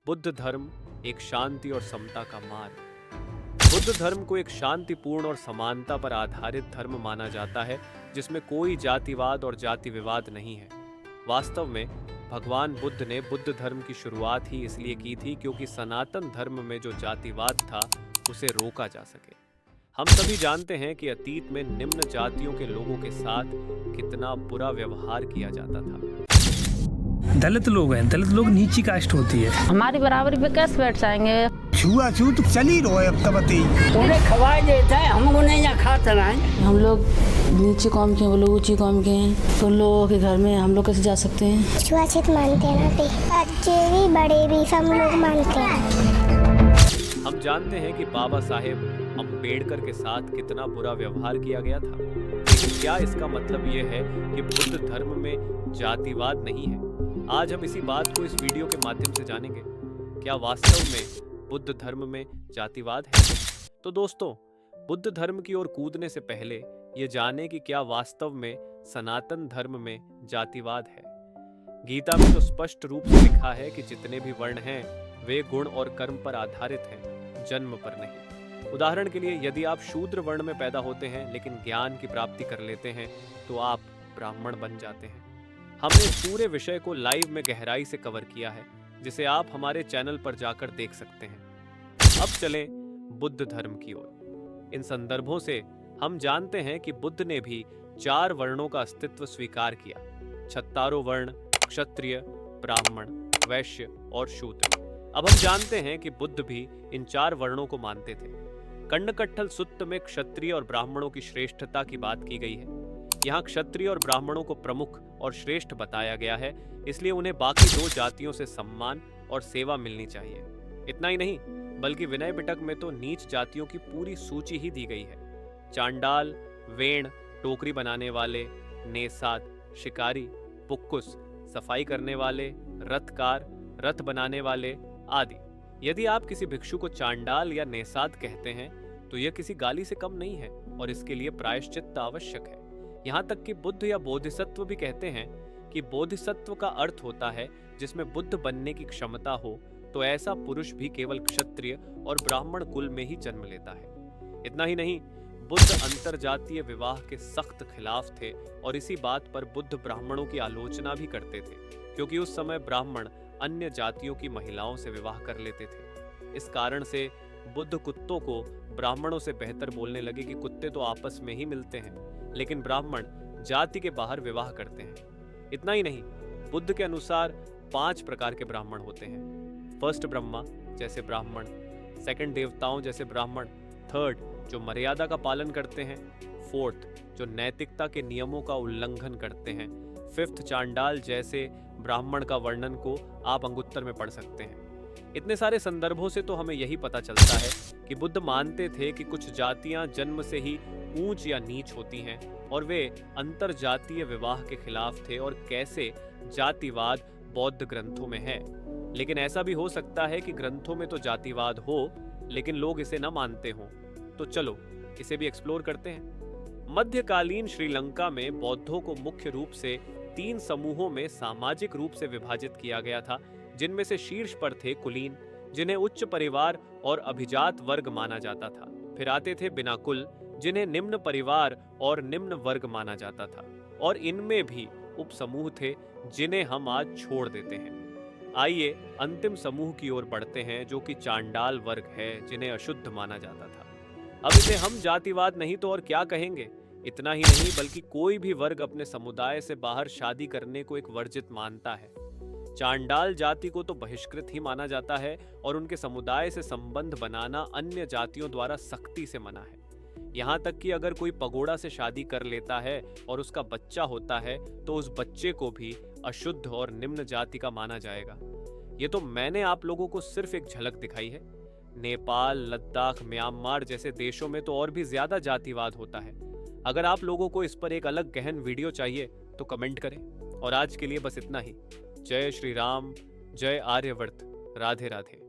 बुद्ध धर्म एक शांति और समता का मार्ग। बुद्ध धर्म को एक शांतिपूर्ण और समानता पर आधारित धर्म माना जाता है, जिसमें कोई जातिवाद और जाति विवाद नहीं है। वास्तव में भगवान बुद्ध ने बुद्ध धर्म की शुरुआत ही इसलिए की थी क्योंकि सनातन धर्म में जो जातिवाद था उसे रोका जा सके। हम सभी जानते हैं कि अतीत में निम्न जातियों के लोगों के साथ कितना बुरा व्यवहार किया जाता था। दलित लोग हैं, दलित लोग नीची कास्ट होती है। हमारी बराबरी पे कैसे बैठ जाएंगे? छुआछूत चल ही रहा है अब तक। उन्हें खवाए देता है, हम उन्हें यहाँ खाते रहें। हम लोग नीचे कौम के हैं, वो लोग ऊंची कौम के हैं, तो उन लोगों के घर में हम लोग कैसे जा सकते हैं? छुआछूत मानते हैं ना, बच्चे भी बड़े भी सब लोग मानते हैं। हम जानते हैं कि बाबा साहेब अम्बेडकर के साथ कितना बुरा व्यवहार किया गया था, लेकिन क्या इसका मतलब ये है कि बुद्ध धर्म में जातिवाद नहीं है? आज हम इसी बात को इस वीडियो के माध्यम से जानेंगे। क्या वास्तव में बुद्ध धर्म में जातिवाद है? तो दोस्तों, बुद्ध धर्म की ओर कूदने से पहले ये जाने कि क्या वास्तव में सनातन धर्म में जातिवाद है। गीता में तो स्पष्ट रूप से लिखा है कि जितने भी वर्ण हैं वे गुण और कर्म पर आधारित हैं, जन्म पर नहीं। उदाहरण के लिए, यदि आप शूद्र वर्ण में पैदा होते हैं लेकिन ज्ञान की प्राप्ति कर लेते हैं तो आप ब्राह्मण बन जाते हैं। हमने इस पूरे विषय को लाइव में गहराई से कवर किया है, जिसे आप हमारे चैनल पर जाकर देख सकते हैं। अब चलें बुद्ध धर्म की ओर। इन संदर्भों से हम जानते हैं कि बुद्ध ने भी 4 वर्णों का अस्तित्व स्वीकार किया: छत्तारों वर्ण, क्षत्रिय, ब्राह्मण, वैश्य और शूद्र। अब हम जानते हैं कि बुद्ध भी इन 4 वर्णों को मानते थे। कंडकट्ठल सुत्त में क्षत्रिय और ब्राह्मणों की श्रेष्ठता की बात की गई है। यहाँ क्षत्रिय और ब्राह्मणों को प्रमुख और श्रेष्ठ बताया गया है, इसलिए उन्हें बाकी 2 जातियों से सम्मान और सेवा मिलनी चाहिए। इतना ही नहीं, बल्कि विनय पिटक में तो नीच जातियों की पूरी सूची ही दी गई है: चांडाल, वेण, टोकरी बनाने वाले, नेसाद, शिकारी, पुक्कुस, सफाई करने वाले, रथकार, रथ बनाने वाले आदि। यदि आप किसी भिक्षु को चांडाल या नेसाद कहते हैं तो यह किसी गाली से कम नहीं है और इसके लिए प्रायश्चित्त आवश्यक है। यहाँ तक कि बुद्ध या बोधिसत्व भी कहते हैं कि बोधिसत्व का अर्थ होता है जिसमें बुद्ध बनने की क्षमता हो, तो ऐसा पुरुष भी केवल क्षत्रिय और ब्राह्मण कुल में ही जन्म लेता है। इतना ही नहीं, बुद्ध अंतरजातीय विवाह के सख्त खिलाफ थे और इसी बात पर बुद्ध ब्राह्मणों की आलोचना भी करते थे, क्योंकि उस समय ब्राह्मण अन्य जातियों की महिलाओं से विवाह कर लेते थे। इस कारण से बुद्ध कुत्तों को ब्राह्मणों से बेहतर बोलने लगे कि कुत्ते तो आपस में ही मिलते हैं, लेकिन ब्राह्मण जाति के बाहर विवाह करते हैं। इतना ही नहीं, बुद्ध के अनुसार 5 प्रकार के ब्राह्मण होते हैं। फर्स्ट ब्रह्मा जैसे ब्राह्मण, सेकंड देवताओं जैसे ब्राह्मण, थर्ड जो मर्यादा का पालन करते हैं, फोर्थ जो नैतिकता के नियमों का उल्लंघन करते हैं, फिफ्थ चांडाल जैसे ब्राह्मण का वर्णन को आप अंगुत्तर में पढ़ सकते हैं। इतने सारे संदर्भों से तो हमें यही पता चलता है कि बुद्ध मानते थे कि कुछ जातियां जन्म से ही ऊंच या नीच होती हैं और वे अंतर जातीय विवाह के खिलाफ थे, और कैसे जातिवाद बौद्ध ग्रंथों में है। लेकिन ऐसा भी हो सकता है कि ग्रंथों में तो जातिवाद हो लेकिन लोग इसे न मानते हों। तो चलो इसे भी एक्सप्लोर करते हैं। मध्यकालीन श्रीलंका में बौद्धों को मुख्य रूप से 3 समूहों में सामाजिक रूप से विभाजित किया गया था, जिनमें से शीर्ष पर थे कुलीन, जिन्हें उच्च परिवार और अभिजात वर्ग माना जाता था। फिर आते थे बिना कुल, जिन्हें निम्न परिवार और निम्न वर्ग माना जाता था, और इनमें भी उपसमूह थे जिन्हें हम आज छोड़ देते हैं। आइए अंतिम समूह की ओर बढ़ते हैं, जो कि चांडाल वर्ग है, जिन्हें अशुद्ध माना जाता था। अब इसे हम जातिवाद नहीं तो और क्या कहेंगे। इतना ही नहीं, बल्कि कोई भी वर्ग अपने समुदाय से बाहर शादी करने को एक वर्जित मानता है। चांडाल जाति को तो बहिष्कृत ही माना जाता है और उनके समुदाय से संबंध बनाना अन्य जातियों द्वारा सख्ती से मना है। यहाँ तक कि अगर कोई पगोड़ा से शादी कर लेता है और उसका बच्चा होता है तो उस बच्चे को भी अशुद्ध और निम्न जाति का माना जाएगा। ये तो मैंने आप लोगों को सिर्फ एक झलक दिखाई है। नेपाल, लद्दाख, म्यांमार जैसे देशों में तो और भी ज्यादा जातिवाद होता है। अगर आप लोगों को इस पर एक अलग गहन वीडियो चाहिए तो कमेंट करें। और आज के लिए बस इतना ही। जय श्री राम, जय आर्यवर्त, राधे राधे।